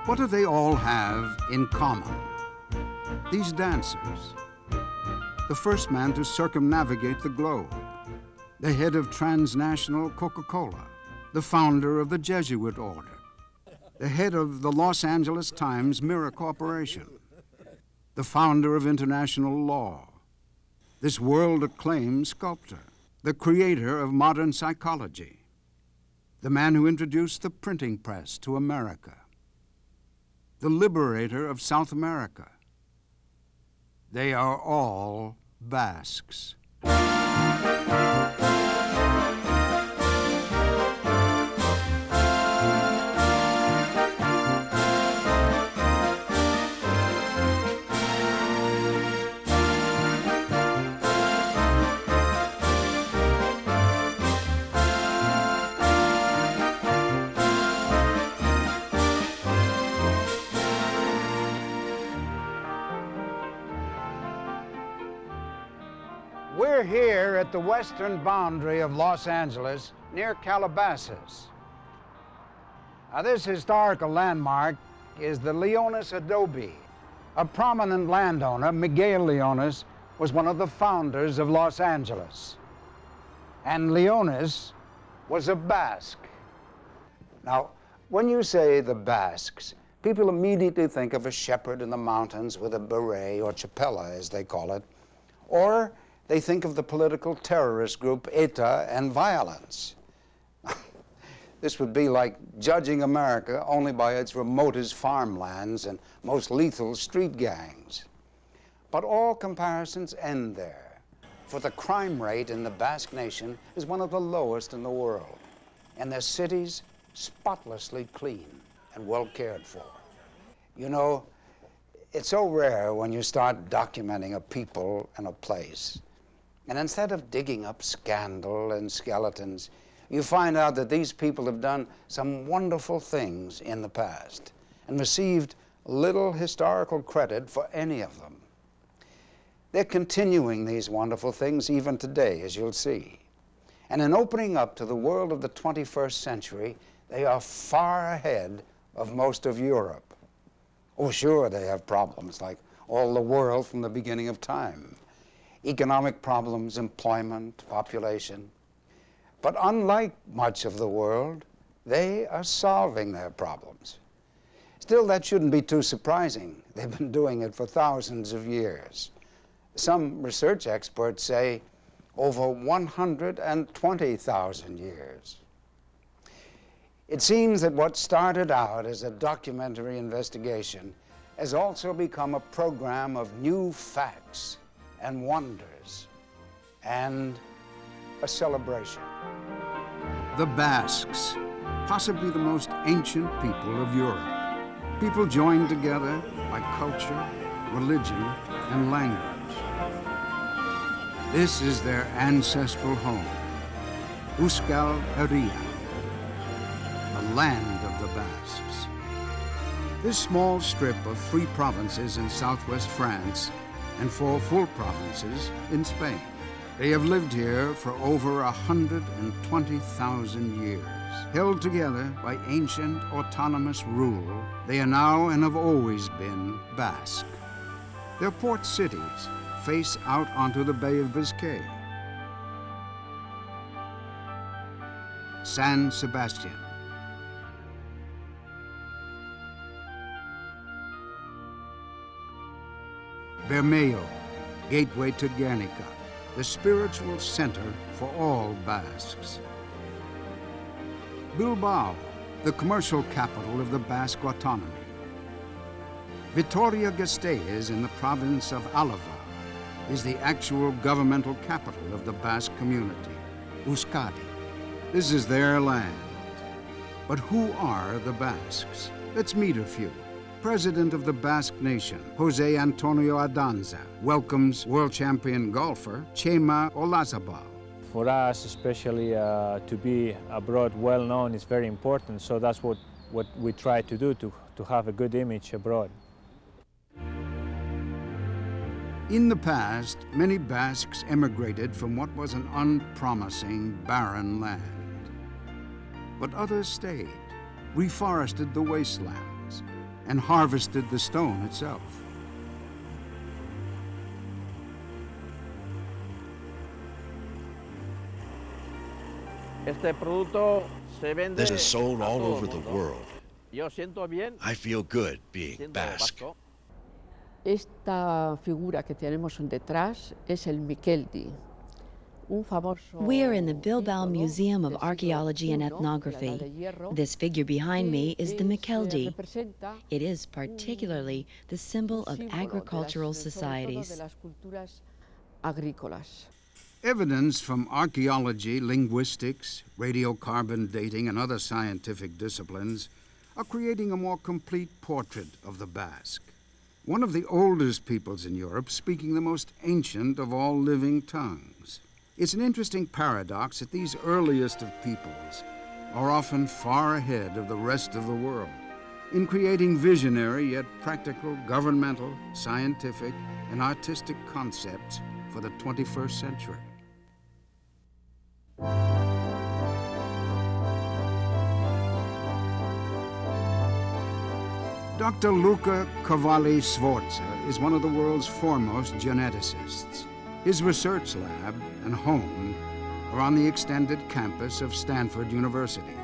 What do they all have in common? These dancers. The first man to circumnavigate the globe. The head of transnational Coca-Cola. The founder of the Jesuit order. The head of the Los Angeles Times Mirror Corporation. The founder of international law. This world-acclaimed sculptor. The creator of modern psychology. The man who introduced the printing press to America. The liberator of South America. They are all Basques. We're here at the western boundary of Los Angeles, near Calabasas. Now, this historical landmark is the Leones adobe. A prominent landowner, Miguel Leones, was one of the founders of Los Angeles. And Leones was a Basque. Now, when you say the Basques, people immediately think of a shepherd in the mountains with a beret, or chapela, as they call it, or they think of the political terrorist group ETA and violence. This would be like judging America only by its remotest farmlands and most lethal street gangs. But all comparisons end there, for the crime rate in the Basque nation is one of the lowest in the world, and their cities spotlessly clean and well cared for. You know, it's so rare when you start documenting a people and a place. And instead of digging up scandal and skeletons, you find out that these people have done some wonderful things in the past and received little historical credit for any of them. They're continuing these wonderful things even today, as you'll see. And in opening up to the world of the 21st century, they are far ahead of most of Europe. Oh, sure, they have problems like all the world from the beginning of time. Economic problems, employment, population. But unlike much of the world, they are solving their problems. Still, that shouldn't be too surprising. They've been doing it for thousands of years. Some research experts say over 120,000 years. It seems that what started out as a documentary investigation has also become a program of new facts and wonders, and a celebration. The Basques, possibly the most ancient people of Europe. People joined together by culture, religion, and language. This is their ancestral home, Euskal Herria, the land of the Basques. This small strip of 3 provinces in southwest France and 4 full provinces in Spain. They have lived here for over 120,000 years. Held together by ancient autonomous rule, they are now and have always been Basque. Their port cities face out onto the Bay of Biscay. San Sebastian, Bermeo, gateway to Guernica, the spiritual center for all Basques. Bilbao, the commercial capital of the Basque autonomy. Vitoria-Gasteiz in the province of Álava is the actual governmental capital of the Basque community, Euskadi. This is their land. But who are the Basques? Let's meet a few. President of the Basque Nation, Jose Antonio Adanza, welcomes world champion golfer Chema Olazabal. For us, especially to be abroad well known is very important, so that's what we try to do, to have a good image abroad. In the past, many Basques emigrated from what was an unpromising, barren land. But others stayed, reforested the wastelands, and harvested the stone itself. This is sold all over the world. I feel good being Basque. Esta figura que tenemos detrás es el Mikeldi. We are in the Bilbao Museum of Archaeology and Ethnography. This figure behind me is the Mikeldi. It is particularly the symbol of agricultural societies. Evidence from archaeology, linguistics, radiocarbon dating, and other scientific disciplines are creating a more complete portrait of the Basque, one of the oldest peoples in Europe, speaking the most ancient of all living tongues. It's an interesting paradox that these earliest of peoples are often far ahead of the rest of the world in creating visionary yet practical governmental, scientific, and artistic concepts for the 21st century. Dr. Luca Cavalli-Sforza is one of the world's foremost geneticists. His research lab and home are on the extended campus of Stanford University.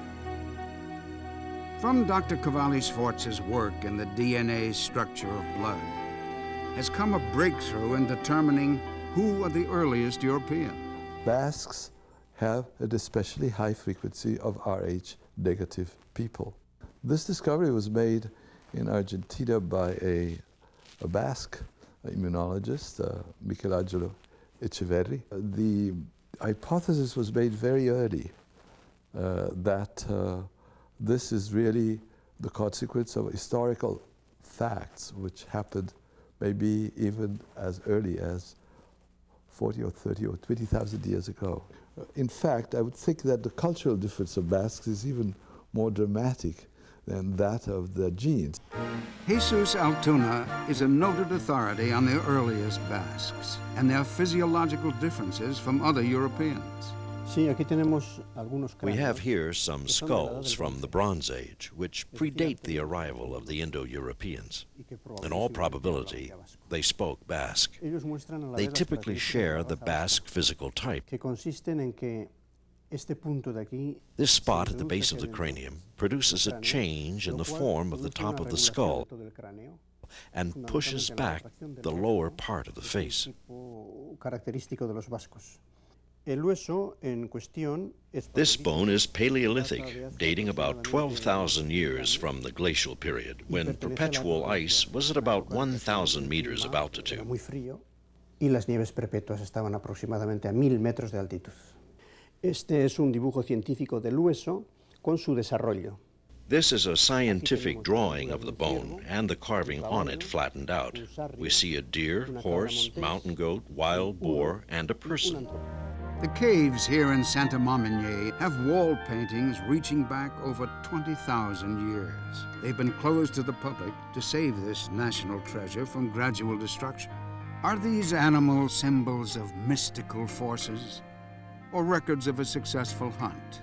From Dr. Cavalli-Sforza's work in the DNA structure of blood has come a breakthrough in determining who are the earliest Europeans. Basques have an especially high frequency of Rh negative people. This discovery was made in Argentina by a Basque immunologist, Michelangelo Echeverri. The hypothesis was made very early that this is really the consequence of historical facts which happened maybe even as early as 40 or 30 or 20,000 years ago. In fact, I would think that the cultural difference of Basques is even more dramatic than that of the genes. Jesus Altuna is a noted authority on the earliest Basques and their physiological differences from other Europeans. We have here some skulls from the Bronze Age, which predate the arrival of the Indo-Europeans. In all probability, they spoke Basque. They typically share the Basque physical type. This spot at the base of the cranium produces a change in the form of the top of the skull and pushes back the lower part of the face. This bone is Paleolithic, dating about 12,000 years from the glacial period, when perpetual ice was at about 1,000 meters of altitude. Y las nieves perpetuas estaban aproximadamente a 1,000 metros de altitud. Este es un dibujo científico del hueso con su desarrollo. This is a scientific drawing of the bone and the carving on it flattened out. We see a deer, horse, mountain goat, wild boar, and a person. The caves here in Santa Momigné have wall paintings reaching back over 20,000 years. They've been closed to the public to save this national treasure from gradual destruction. Are these animals symbols of mystical forces, or records of a successful hunt?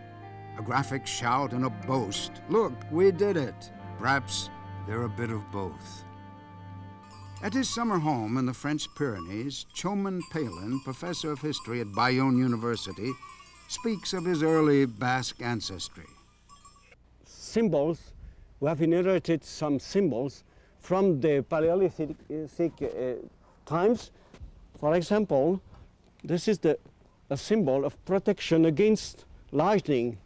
A graphic shout and a boast. Look, we did it. Perhaps they're a bit of both. At his summer home in the French Pyrenees, Choman Palin, professor of history at Bayonne University, speaks of his early Basque ancestry. Symbols, we have inherited some symbols from the Paleolithic times. For example, this is a symbol of protection against lightning.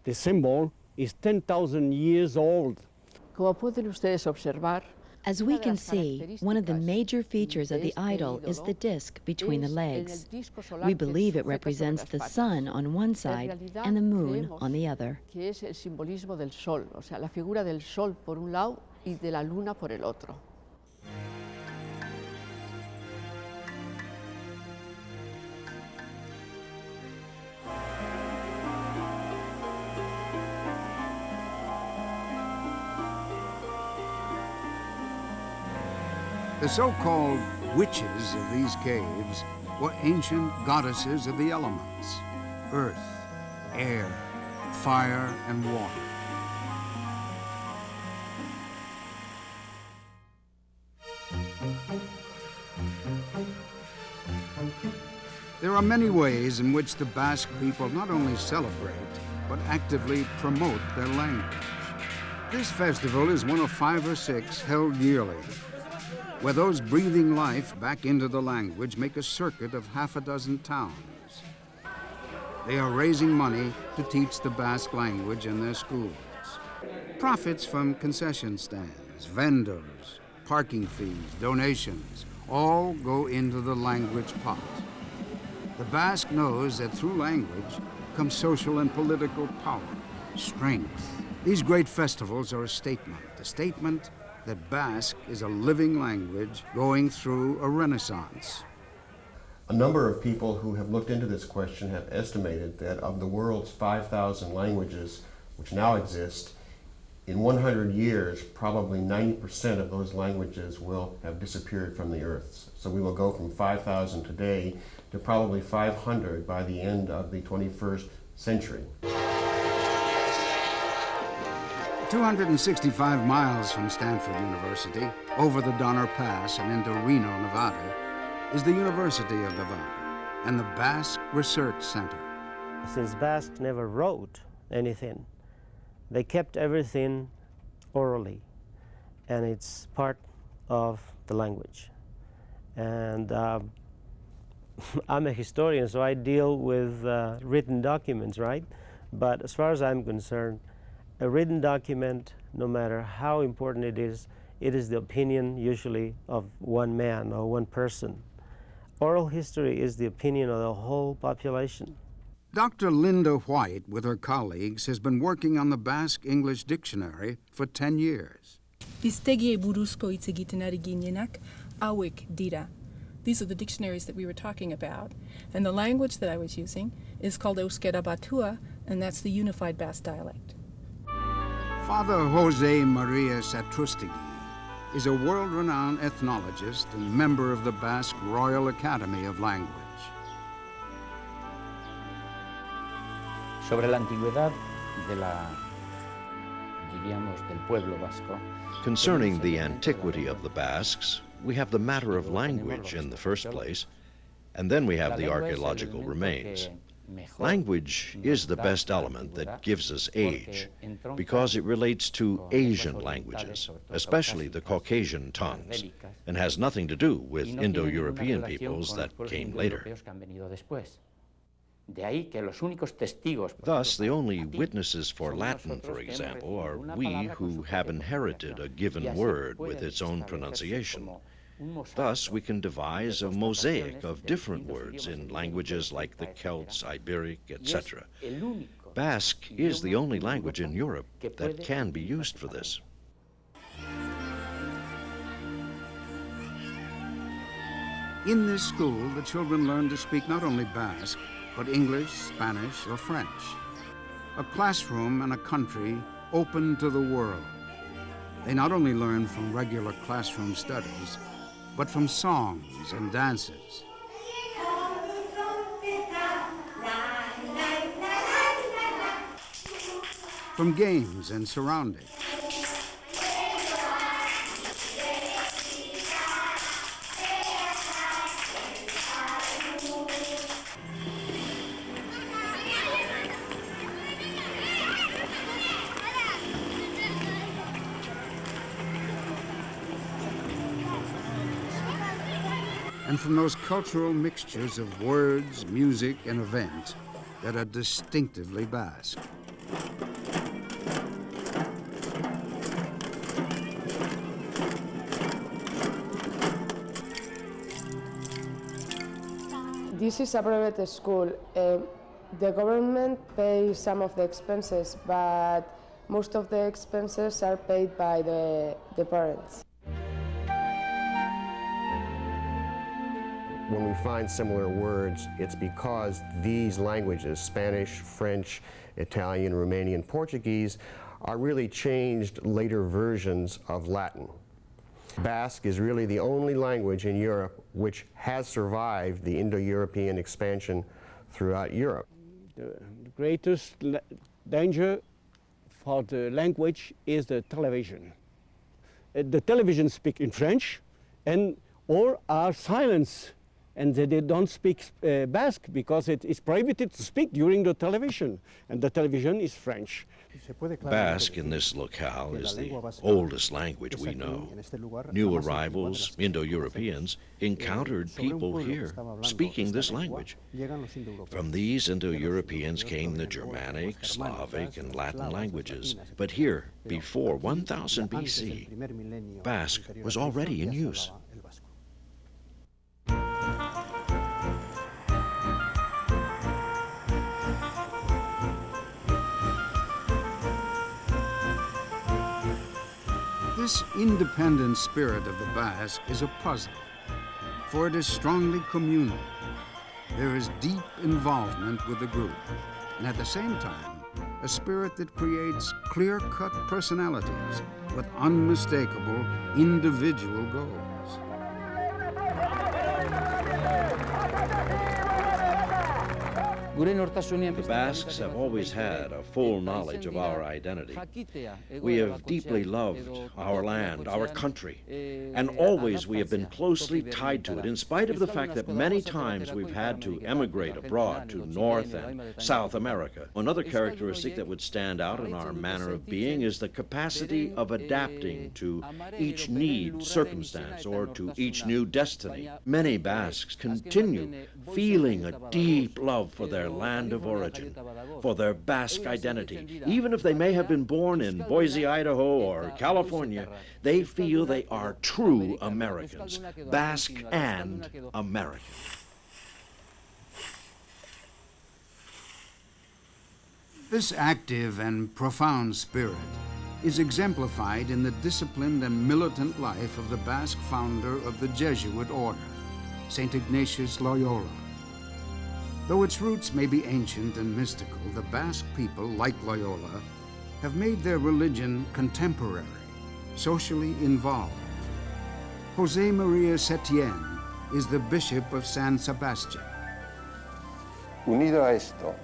The symbol is 10,000 years old. Como pueden ustedes observar, as we can see, one of the major features of the idol is the disc between the legs. We believe it represents the sun on one side and the moon on the other. Que es el simbolismo del sol, o sea, la figura del sol por un lado y de la luna por el otro. The so-called witches of these caves were ancient goddesses of the elements: earth, air, fire, and water. There are many ways in which the Basque people not only celebrate, but actively promote their language. This festival is one of 5 or 6 held yearly, where those breathing life back into the language make a circuit of half a dozen towns. They are raising money to teach the Basque language in their schools. Profits from concession stands, vendors, parking fees, donations, all go into the language pot. The Basque knows that through language comes social and political power, strength. These great festivals are a statement that Basque is a living language going through a renaissance. A number of people who have looked into this question have estimated that of the world's 5,000 languages which now exist, in 100 years, probably 90% of those languages will have disappeared from the earth. So we will go from 5,000 today to probably 500 by the end of the 21st century. 265 miles from Stanford University, over the Donner Pass and into Reno, Nevada, is the University of Nevada and the Basque Research Center. Since Basques never wrote anything, they kept everything orally, and it's part of the language. And I'm a historian, so I deal with written documents, right? But as far as I'm concerned, a written document, no matter how important it is the opinion usually of one man or one person. Oral history is the opinion of the whole population. Dr. Linda White, with her colleagues, has been working on the Basque English Dictionary for 10 years. Hiztegiei buruzko hitz egiten ari ginenak hauek dira. These are the dictionaries that we were talking about. And the language that I was using is called Euskera Batua, and that's the unified Basque dialect. Father Jose Maria Satrústegui is a world-renowned ethnologist and member of the Basque Royal Academy of Language. Sobre la antigüedad de del pueblo vasco. Concerning the antiquity of the Basques, we have the matter of language in the first place, and then we have the archaeological remains. Language is the best element that gives us age, because it relates to Asian languages, especially the Caucasian tongues, and has nothing to do with Indo-European peoples that came later. Thus, the only witnesses for Latin, for example, are we who have inherited a given word with its own pronunciation. Thus, we can devise a mosaic of different words in languages like the Celts, Iberic, etc. Basque is the only language in Europe that can be used for this. In this school, the children learn to speak not only Basque, but English, Spanish, or French. A classroom and a country open to the world. They not only learn from regular classroom studies, but from songs and dances. From games and surroundings. And from those cultural mixtures of words, music, and event that are distinctively Basque. This is a private school. The government pays some of the expenses, but most of the expenses are paid by the parents. When we find similar words, it's because these languages, Spanish, French, Italian, Romanian, Portuguese, are really changed later versions of Latin. Basque is really the only language in Europe which has survived the Indo-European expansion throughout Europe. The greatest danger for the language is the television. The television speak in French or are silenced and they don't speak Basque because it is prohibited to speak during the television, and the television is French. Basque in this locale is the oldest language we know. New arrivals, Indo-Europeans, encountered people here speaking this language. From these Indo-Europeans came the Germanic, Slavic, and Latin languages. But here, before 1000 BC, Basque was already in use. This independent spirit of the Basque is a puzzle, for it is strongly communal. There is deep involvement with the group, and at the same time, a spirit that creates clear-cut personalities with unmistakable individual goals. The Basques have always had a full knowledge of our identity. We have deeply loved our land, our country, and always we have been closely tied to it, in spite of the fact that many times we've had to emigrate abroad to North and South America. Another characteristic that would stand out in our manner of being is the capacity of adapting to each need, circumstance, or to each new destiny. Many Basques continue feeling a deep love for their land of origin, for their Basque identity. Even if they may have been born in Boise, Idaho, or California, they feel they are true Americans, Basque and American. This active and profound spirit is exemplified in the disciplined and militant life of the Basque founder of the Jesuit order, St. Ignatius Loyola. Though its roots may be ancient and mystical, the Basque people, like Loyola, have made their religion contemporary, socially involved. José María Setién is the Bishop of San Sebastián. Unido a esto,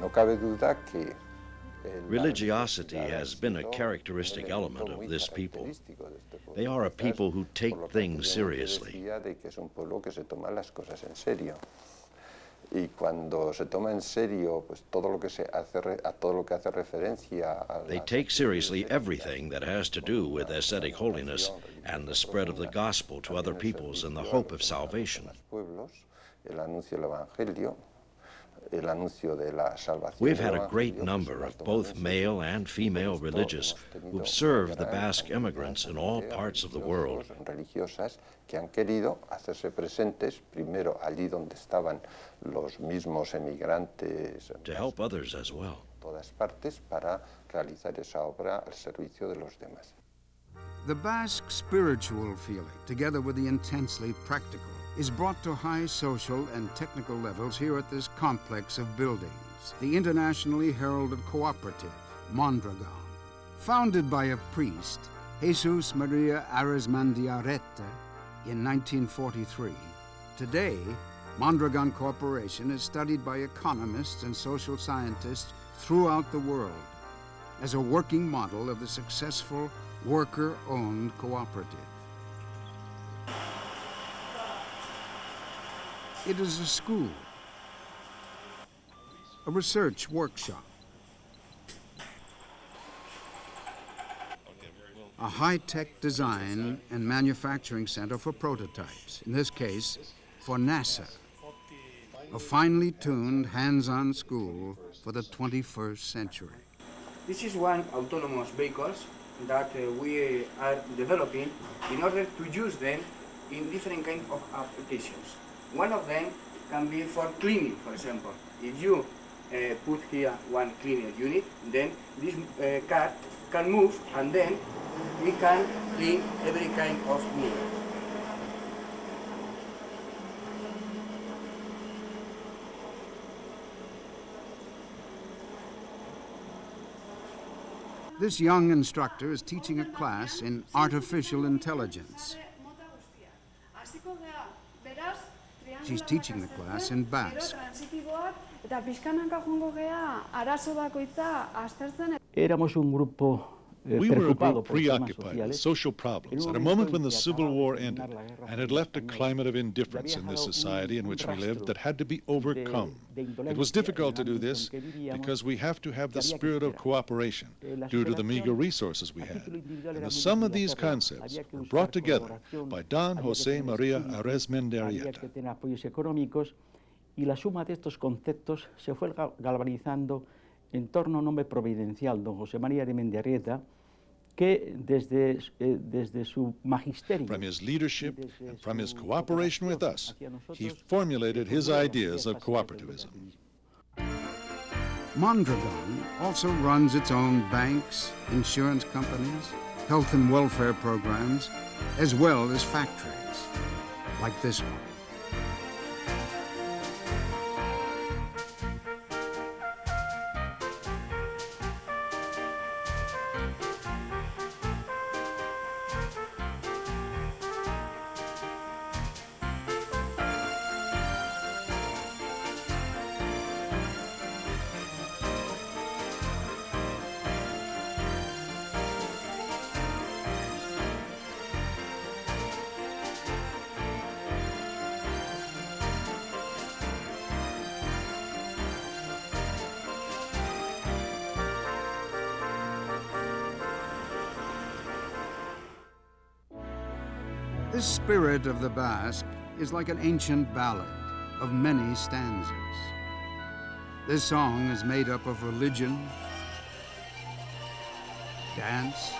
no cabe duda que religiosity has been a characteristic element of this people. They are a people who take things seriously. Y cuando se toma en serio, pues todo lo que se hace a todo lo que hace referencia a They take seriously everything that has to do with ascetic holiness and the spread of the gospel to other peoples and the hope of salvation. el anuncio del evangelio, el anuncio de la salvación. We've had a great number of both male and female religious who've served the Basque immigrants in all parts of the world. Religiosas que han querido hacerse presentes primero allí donde estaban los mismos emigrantes. To help others as well. Todas partes para realizar esa obra al servicio de los demás. The Basque spiritual feeling, together with the intensely practical, is brought to high social and technical levels here at this complex of buildings, the internationally heralded Cooperative, Mondragon. Founded by a priest, Jesus Maria Arizmandiarete, in 1943, today, Mondragon Corporation is studied by economists and social scientists throughout the world as a working model of the successful worker-owned cooperative. It is a school, a research workshop, a high-tech design and manufacturing center for prototypes, in this case, for NASA, a finely tuned, hands-on school for the 21st century. This is one autonomous vehicle that we are developing in order to use them in different kinds of applications. One of them can be for cleaning, for example. If you put here one cleaner unit, then this car can move and then we can clean every kind of movement. This young instructor is teaching a class in artificial intelligence. She's teaching the class in Basque. Éramos un grupo We were a group preoccupied with social problems at a moment when the Civil War ended and had left a climate of indifference in this society in which we lived that had to be overcome. It was difficult to do this because we have to have the spirit of cooperation due to the meager resources we had. And the sum of these concepts were brought together by Don José María Aresmendi Arrieta. Y la suma de estos conceptos se fue galvanizando en torno a un hombre providencial, don José María Aresmendi Arrieta, que desde su magisterio, from his leadership and from his cooperation with us, he formulated his ideas of cooperativism. Mondragon also runs its own banks, insurance companies, health and welfare programs, as well as factories, like this one. The spirit of the Basque is like an ancient ballad of many stanzas. This song is made up of religion, dance,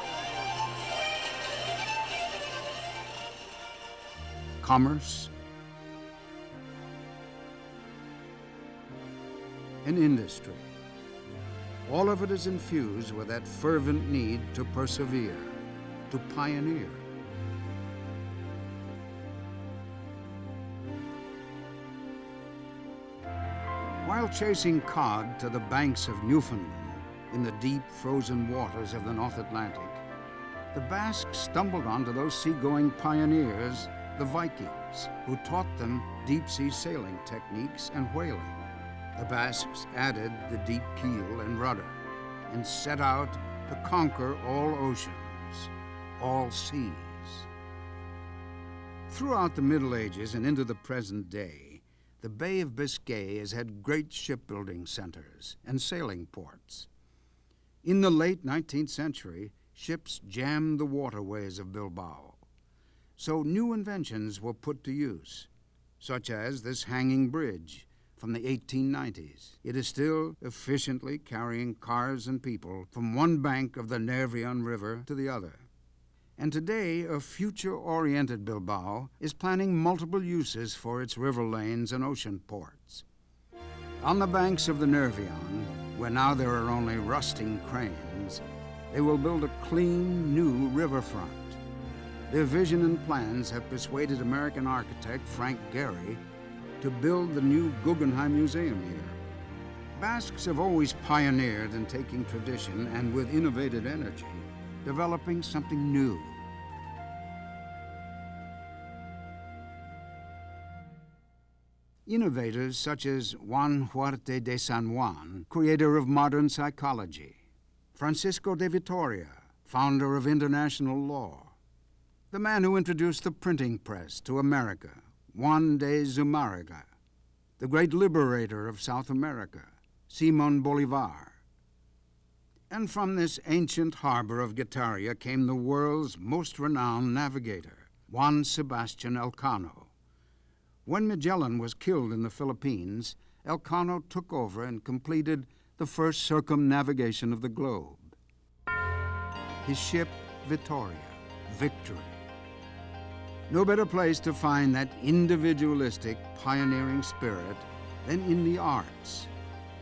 commerce, and industry. All of it is infused with that fervent need to persevere, to pioneer. While chasing cod to the banks of Newfoundland in the deep frozen waters of the North Atlantic, the Basques stumbled onto those seagoing pioneers, the Vikings, who taught them deep-sea sailing techniques and whaling. The Basques added the deep keel and rudder and set out to conquer all oceans, all seas. Throughout the Middle Ages and into the present day, the Bay of Biscay has had great shipbuilding centers and sailing ports. In the late 19th century, ships jammed the waterways of Bilbao. So new inventions were put to use, such as this hanging bridge from the 1890s. It is still efficiently carrying cars and people from one bank of the Nervion River to the other. And today, a future-oriented Bilbao is planning multiple uses for its river lanes and ocean ports. On the banks of the Nervion, where now there are only rusting cranes, they will build a clean, new riverfront. Their vision and plans have persuaded American architect Frank Gehry to build the new Guggenheim Museum here. Basques have always pioneered in taking tradition and, with innovative energy, developing something new. Innovators such as Juan Huarte de San Juan, creator of modern psychology, Francisco de Vitoria, founder of international law, the man who introduced the printing press to America, Juan de Zumárraga, the great liberator of South America, Simón Bolívar. And from this ancient harbor of Guetaria came the world's most renowned navigator, Juan Sebastian Elcano. When Magellan was killed in the Philippines, Elcano took over and completed the first circumnavigation of the globe. His ship, Victoria, Victory. No better place to find that individualistic, pioneering spirit than in the arts,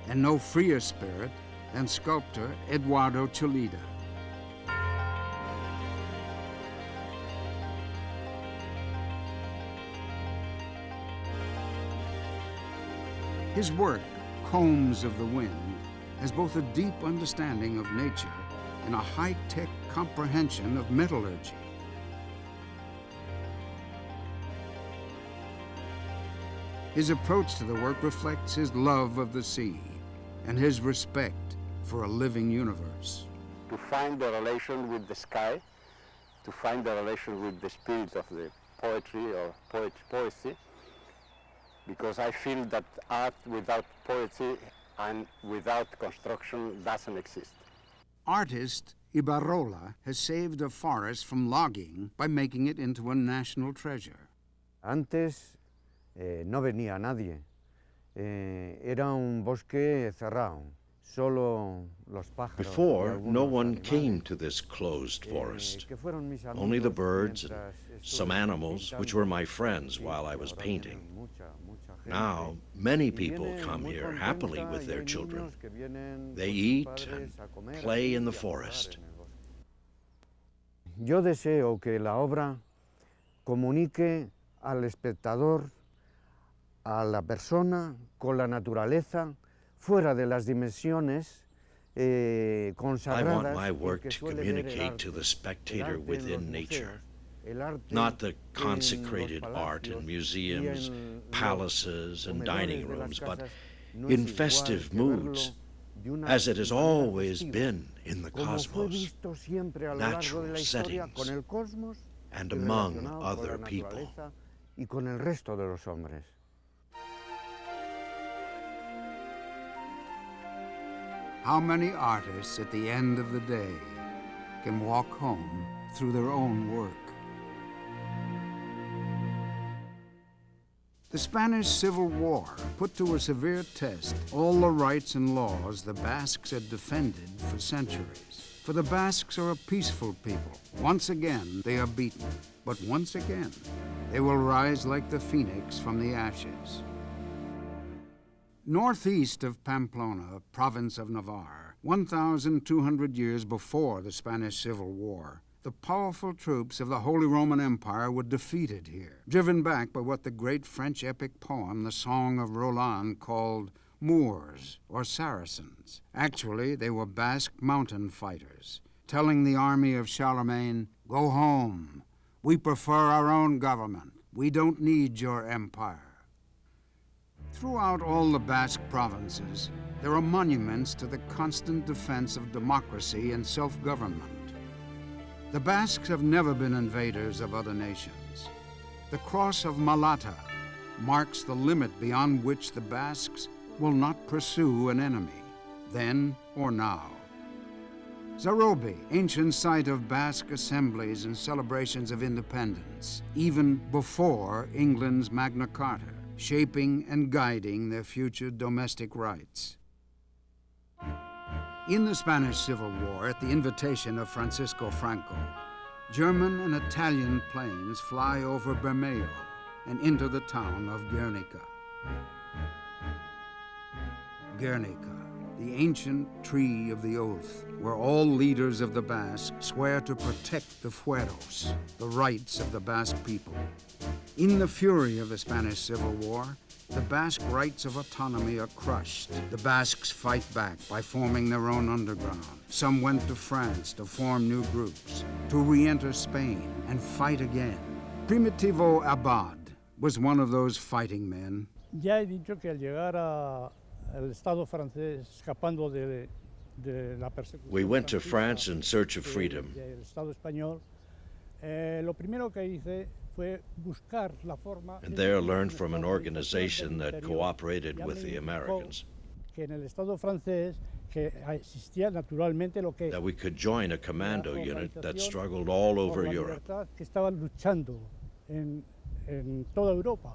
and no freer spirit than sculptor Eduardo Chillida. His work, Combs of the Wind, has both a deep understanding of nature and a high-tech comprehension of metallurgy. His approach to the work reflects his love of the sea and his respect for a living universe. to find the relation with the sky, to find the relation with the spirit of the poetry or poesy, because I feel that art without poetry and without construction doesn't exist. Artist Ibarrola has saved a forest from logging by making it into a national treasure. Antes no venía nadie. Era un bosque cerrado. Before, no one came to this closed forest. Only the birds and some animals, which were my friends while I was painting. Now, many people come here happily with their children. They eat and play in the forest. Yo deseo que la obra comunique al espectador, a la persona, con la naturaleza, fuera de las dimensiones consagradas. I want my work to communicate to the spectator within nature, not the consecrated art in museums, palaces, and dining rooms, but in festive moods, as it has always been in the cosmos, natural settings, and among other people. Y con el resto de los hombres. How many artists at the end of the day can walk home through their own work? The Spanish Civil War put to a severe test all the rights and laws the Basques had defended for centuries. For the Basques are a peaceful people. Once again, they are beaten. But once again, they will rise like the phoenix from the ashes. Northeast of Pamplona, province of Navarre, 1,200 years before the Spanish Civil War, the powerful troops of the Holy Roman Empire were defeated here, driven back by what the great French epic poem, the Song of Roland, called Moors or Saracens. Actually, they were Basque mountain fighters, telling the army of Charlemagne, "Go home. We prefer our own government. We don't need your empire." Throughout all the Basque provinces, there are monuments to the constant defense of democracy and self-government. The Basques have never been invaders of other nations. The cross of Malata marks the limit beyond which the Basques will not pursue an enemy, then or now. Zarobi, ancient site of Basque assemblies and celebrations of independence, even before England's Magna Carta, shaping and guiding their future domestic rights. In the Spanish Civil War, at the invitation of Francisco Franco, German and Italian planes fly over Bermeo and into the town of Guernica. Guernica, the ancient tree of the oath, where all leaders of the Basque swear to protect the fueros, the rights of the Basque people. In the fury of the Spanish Civil War, the Basque rights of autonomy are crushed. The Basques fight back by forming their own underground. Some went to France to form new groups, to re-enter Spain and fight again. Primitivo Abad was one of those fighting men. Ya he dicho que al llegar al Estado francés escapando de la persecución. We went to France in search of freedom. El Estado español. Lo primero que hice fue buscar la forma. And there learned from an organization that cooperated with the Americans. Que en el Estado francés que existía naturalmente lo que. That we could join a commando unit that struggled all over Europe. Que estaban luchando en toda Europa.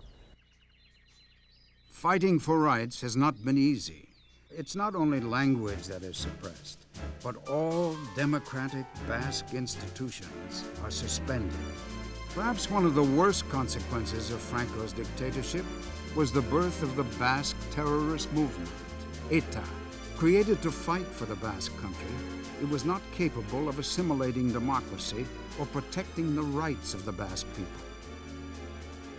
Fighting for rights has not been easy. It's not only language that is suppressed, but all democratic Basque institutions are suspended. Perhaps one of the worst consequences of Franco's dictatorship was the birth of the Basque terrorist movement, ETA. Created to fight for the Basque country, it was not capable of assimilating democracy or protecting the rights of the Basque people.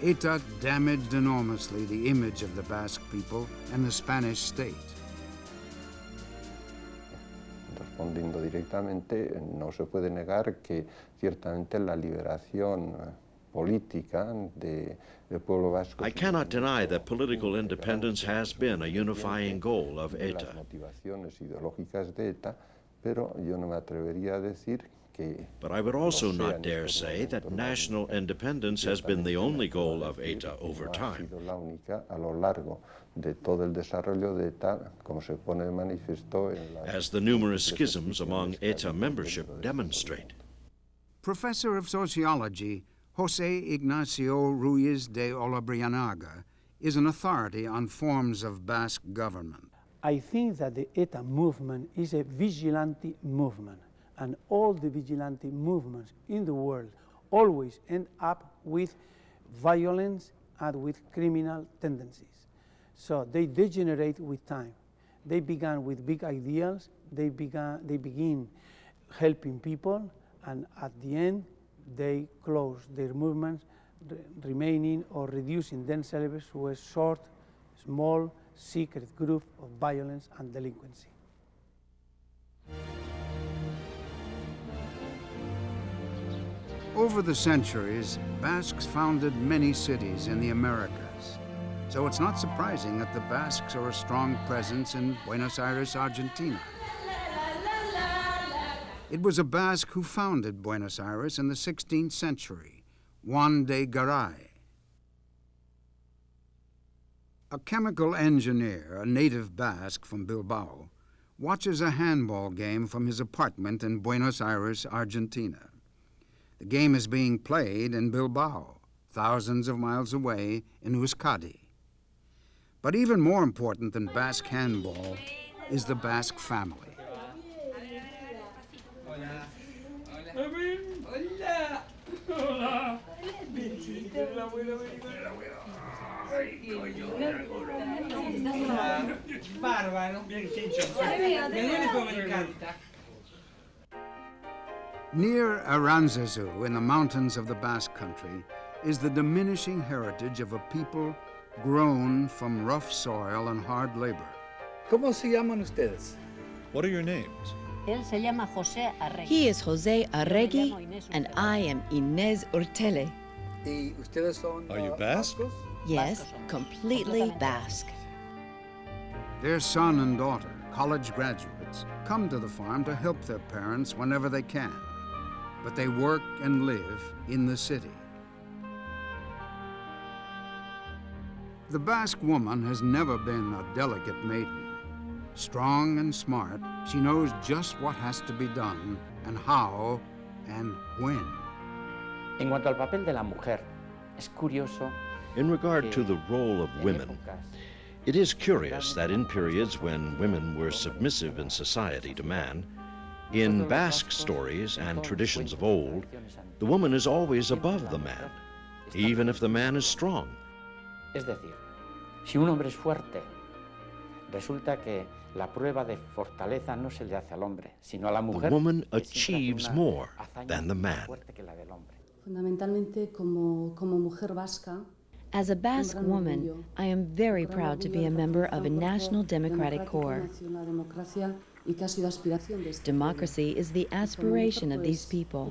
ETA damaged enormously the image of the Basque people and the Spanish state. Respondiendo directamente, no se puede negar que ciertamente la liberación política del pueblo vasco. I cannot deny that political independence has been a unifying goal of ETA. Las motivaciones ideológicas de ETA, Pero yo no me atrevería a decir. But I would also not dare say that national independence has been the only goal of ETA over time. As the numerous schisms among ETA membership demonstrate. Professor of Sociology José Ignacio Ruiz de Olabrianaga is an authority on forms of Basque government. I think that the ETA movement is a vigilante movement, and all the vigilante movements in the world always end up with violence and with criminal tendencies. So they degenerate with time. They began with big ideals, they begin helping people, and at the end they close their movements, remaining or reducing themselves to a short, small, secret group of violence and delinquency. Over the centuries, Basques founded many cities in the Americas. So it's not surprising that the Basques are a strong presence in Buenos Aires, Argentina. It was a Basque who founded Buenos Aires in the 16th century, Juan de Garay. A chemical engineer, a native Basque from Bilbao, watches a handball game from his apartment in Buenos Aires, Argentina. The game is being played in Bilbao, thousands of miles away in Euskadi. But even more important than Basque handball is the Basque family. Near Aranzazu, in the mountains of the Basque country, is the diminishing heritage of a people grown from rough soil and hard labor. ¿Cómo se llaman ustedes? What are your names? He is José Arregui, and I am Inés Urtele. ¿Y ustedes son Are you Basque? Yes, completely Basque. Their son and daughter, college graduates, come to the farm to help their parents whenever they can. But they work and live in the city. The Basque woman has never been a delicate maiden. Strong and smart, she knows just what has to be done and how and when. En cuanto al papel de la mujer, es curioso. In regard to the role of women, it is curious that in periods when women were submissive in society to man, in Basque stories and traditions of old, the woman is always above the man, even if the man is strong. Es decir, si un hombre es fuerte, resulta que la prueba de fortaleza no se le hace al hombre, sino a la mujer. The woman achieves more than the man. Fundamentalmente como mujer vasca. As a Basque woman, I am very proud to be a member of a national democratic corps. Democracy is the aspiration of these people.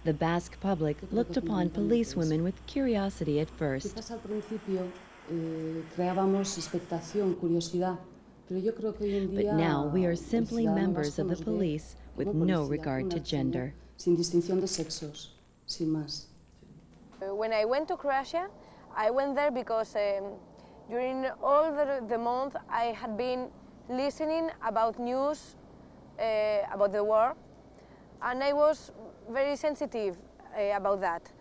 The Basque public looked upon policewomen with curiosity at first. But now we are simply members of the police with no regard to gender. When I went to Croatia, I went there because during all the month I had been listening about news about the war, and I was very sensitive about that.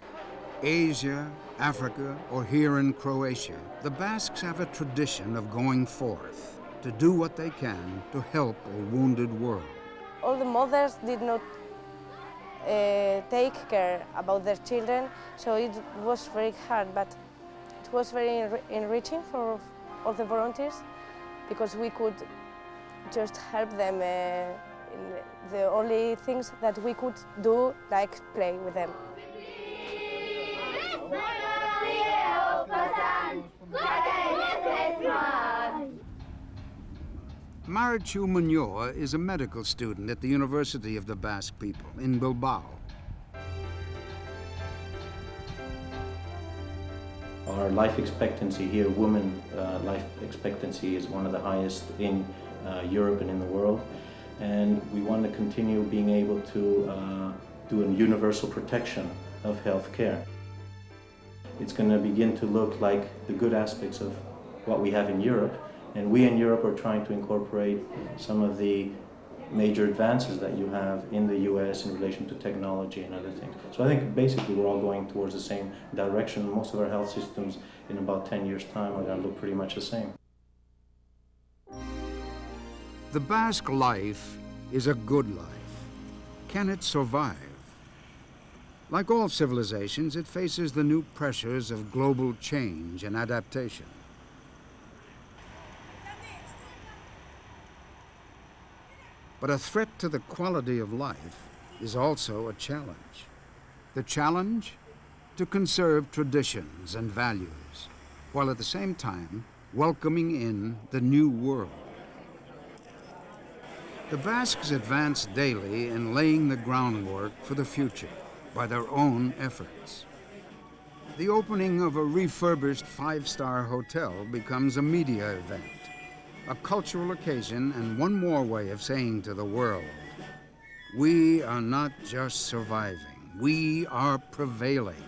Asia, Africa, or here in Croatia, the Basques have a tradition of going forth to do what they can to help a wounded world. All the mothers did not take care about their children, so it was very hard, but it was very enriching for all the volunteers because we could just help them in the only things that we could do, like play with them. Marichu Muñoz is a medical student at the University of the Basque People in Bilbao. Our life expectancy here, women life expectancy is one of the highest in Europe and in the world. and we want to continue being able to do a universal protection of health care. It's going to begin to look like the good aspects of what we have in Europe, and we in Europe are trying to incorporate some of the major advances that you have in the US in relation to technology and other things. So I think basically we're all going towards the same direction. Most of our health systems in about 10 years' time are going to look pretty much the same. The Basque life is a good life. Can it survive? Like all civilizations, it faces the new pressures of global change and adaptation. But a threat to the quality of life is also a challenge. The challenge? To conserve traditions and values, while at the same time welcoming in the new world. The Basques advance daily in laying the groundwork for the future by their own efforts. The opening of a refurbished five-star hotel becomes a media event, a cultural occasion, and one more way of saying to the world, we are not just surviving, we are prevailing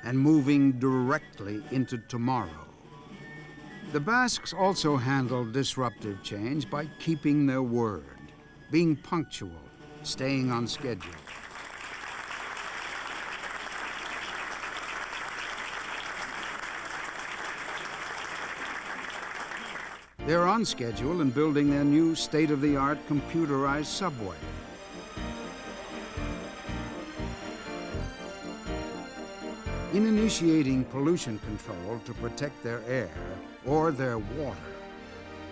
and moving directly into tomorrow. The Basques also handle disruptive change by keeping their word, being punctual, staying on schedule. They're on schedule in building their new state-of-the-art computerized subway. In initiating pollution control to protect their air or their water,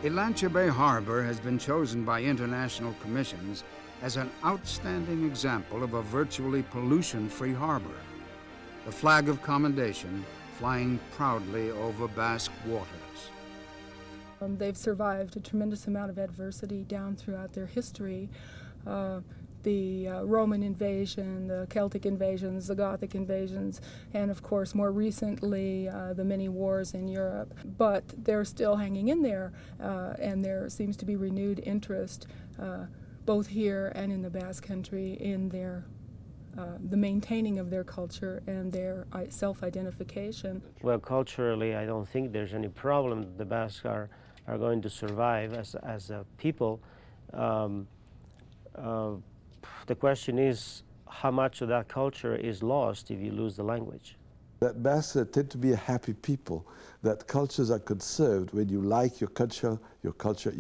Elanche Bay Harbor has been chosen by international commissions as an outstanding example of a virtually pollution-free harbor. The flag of commendation flying proudly over Basque waters. They've survived a tremendous amount of adversity down throughout their history. The Roman invasion, the Celtic invasions, the Gothic invasions, and of course more recently the many wars in Europe. But they're still hanging in there, and there seems to be renewed interest both here and in the Basque Country in their the maintaining of their culture and their self-identification. Well, culturally, I don't think there's any problem. The Basques are going to survive as a people. The question is how much of that culture is lost if you lose the language. That Basques tend to be a happy people, that cultures are conserved. When you like your culture, you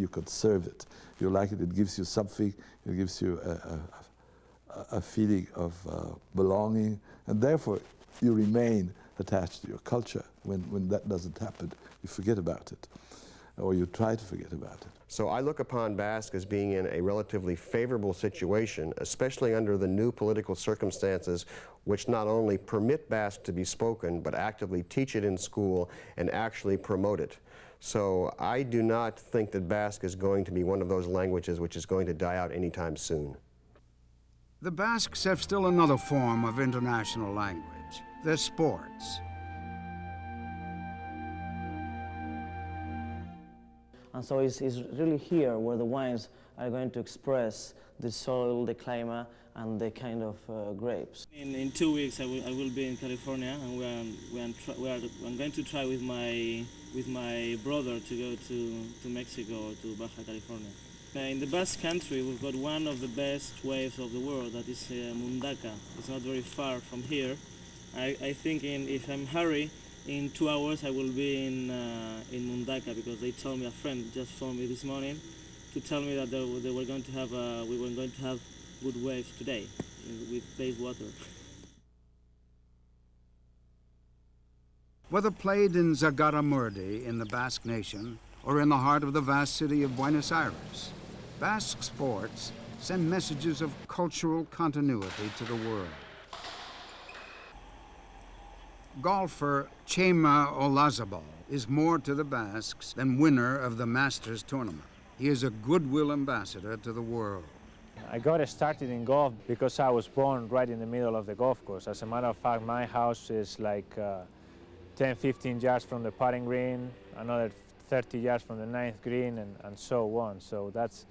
conserve it. You like it, it gives you something, it gives you a feeling of belonging, and therefore you remain attached to your culture. When that doesn't happen, you forget about it, or you try to forget about it. So I look upon Basque as being in a relatively favorable situation, especially under the new political circumstances which not only permit Basque to be spoken, but actively teach it in school and actually promote it. So I do not think that Basque is going to be one of those languages which is going to die out anytime soon. The Basques have still another form of international language, their sports. And so it's really here where the wines are going to express the soil, the climate, and the kind of grapes. In 2 weeks, I will be in California, and I'm going to try with my brother to go to Mexico or to Baja California. In the Basque Country, we've got one of the best waves of the world, that is Mundaka. It's not very far from here. I think if I'm hurry, in 2 hours I will be in Mundaka, because they told me, a friend just phoned me this morning to tell me that we were going to have good waves today with base water. Whether played in Zagaramurdi in the Basque Nation or in the heart of the vast city of Buenos Aires, Basque sports send messages of cultural continuity to the world. Golfer Chema Olazabal is more to the Basques than winner of the Masters tournament. He is a goodwill ambassador to the world. I got started in golf because I was born right in the middle of the golf course. As a matter of fact, my house is like 10, 15 yards from the putting green, another 30 yards from the ninth green, and so on. So that's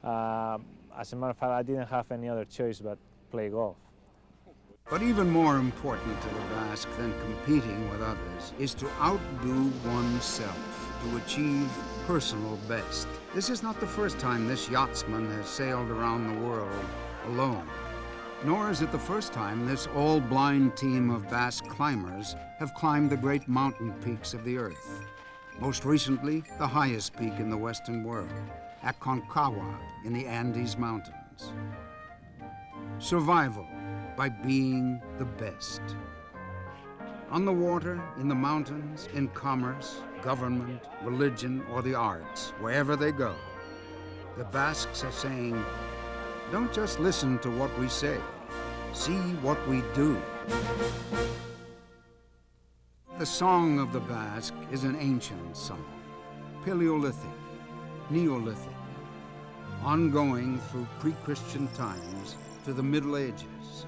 As a matter of fact, I didn't have any other choice but play golf. But even more important to the Basque than competing with others is to outdo oneself, to achieve personal best. This is not the first time this yachtsman has sailed around the world alone. Nor is it the first time this all-blind team of Basque climbers have climbed the great mountain peaks of the earth. Most recently, the highest peak in the Western world, Aconcagua in the Andes Mountains. Survival by being the best. On the water, in the mountains, in commerce, government, religion, or the arts, wherever they go, the Basques are saying, don't just listen to what we say, see what we do. The Song of the Basque is an ancient song, Paleolithic, Neolithic, ongoing through pre-Christian times to the Middle Ages.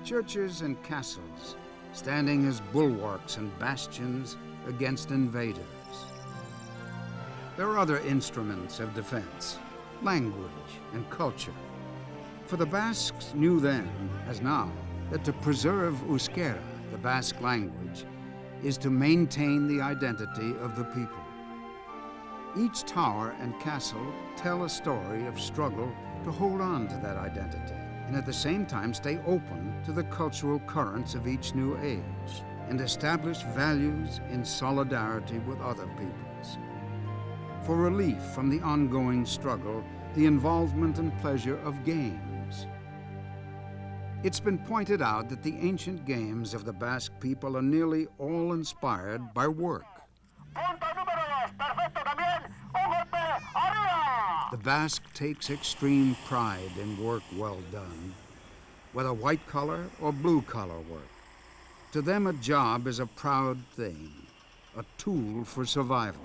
Churches and castles standing as bulwarks and bastions against invaders. There are other instruments of defense, language and culture. For the Basques knew then, as now, that to preserve Euskera, the Basque language, is to maintain the identity of the people. Each tower and castle tell a story of struggle to hold on to that identity, and at the same time stay open to the cultural currents of each new age, and establish values in solidarity with other peoples. For relief from the ongoing struggle, the involvement and pleasure of games. It's been pointed out that the ancient games of the Basque people are nearly all inspired by work. The Basque takes extreme pride in work well done, whether white-collar or blue-collar work. To them, a job is a proud thing, a tool for survival.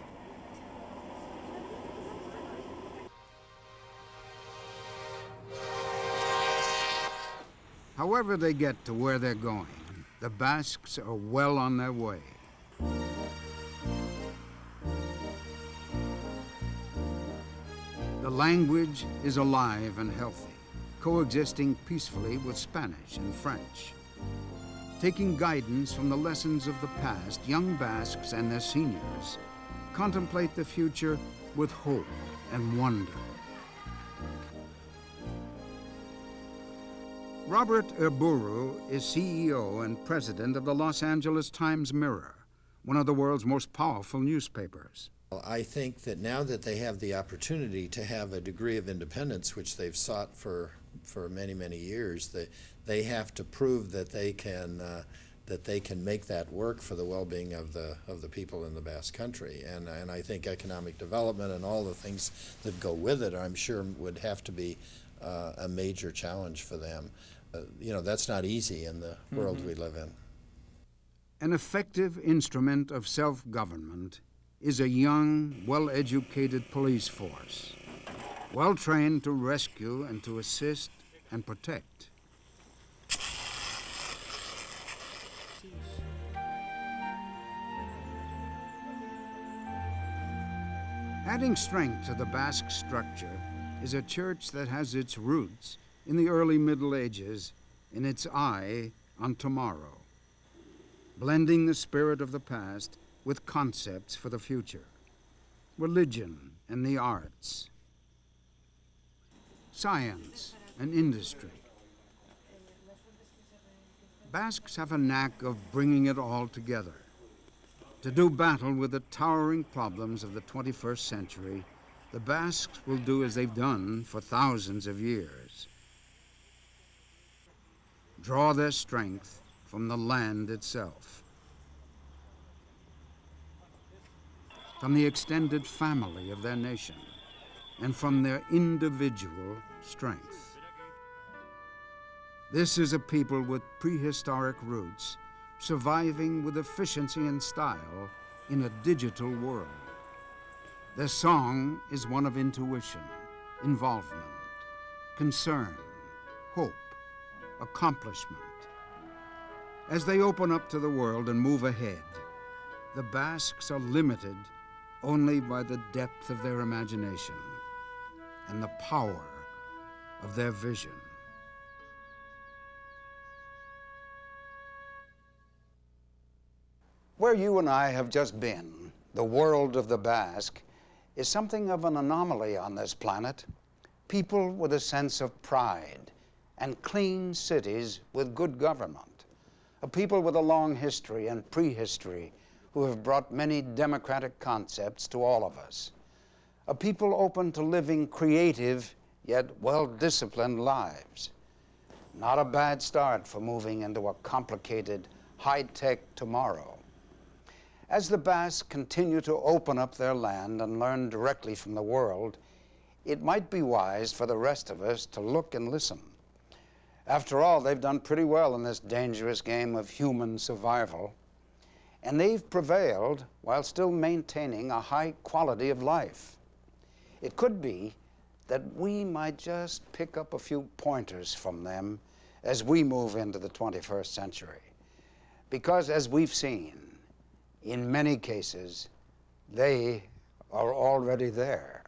However they get to where they're going, the Basques are well on their way. The language is alive and healthy, coexisting peacefully with Spanish and French. Taking guidance from the lessons of the past, young Basques and their seniors contemplate the future with hope and wonder. Robert Erburu is CEO and president of the Los Angeles Times-Mirror, one of the world's most powerful newspapers. I think that now that they have the opportunity to have a degree of independence, which they've sought for many, many years, they have to prove that they can make that work for the well-being of the people in the Basque Country. And I think economic development and all the things that go with it, I'm sure, would have to be a major challenge for them. That's not easy in the world we live in. An effective instrument of self-government is a young, well-educated police force, well-trained to rescue and to assist and protect. Adding strength to the Basque structure is a church that has its roots in the early Middle Ages in its eye on tomorrow, blending the spirit of the past with concepts for the future, religion and the arts, science and industry. Basques have a knack of bringing it all together to do battle with the towering problems of the 21st century. The Basques will do as they've done for thousands of years. Draw their strength from the land itself, from the extended family of their nation, and from their individual strength. This is a people with prehistoric roots, surviving with efficiency and style in a digital world. Their song is one of intuition, involvement, concern, hope, accomplishment. As they open up to the world and move ahead, the Basques are limited only by the depth of their imagination. and the power of their vision. Where you and I have just been, the world of the Basque, is something of an anomaly on this planet. People with a sense of pride and clean cities with good government. A people with a long history and prehistory who have brought many democratic concepts to all of us. A people open to living creative yet well-disciplined lives. Not a bad start for moving into a complicated, high-tech tomorrow. As the Basques continue to open up their land and learn directly from the world, it might be wise for the rest of us to look and listen. After all, they've done pretty well in this dangerous game of human survival, and they've prevailed while still maintaining a high quality of life. It could be that we might just pick up a few pointers from them as we move into the 21st century. Because as we've seen, in many cases, they are already there.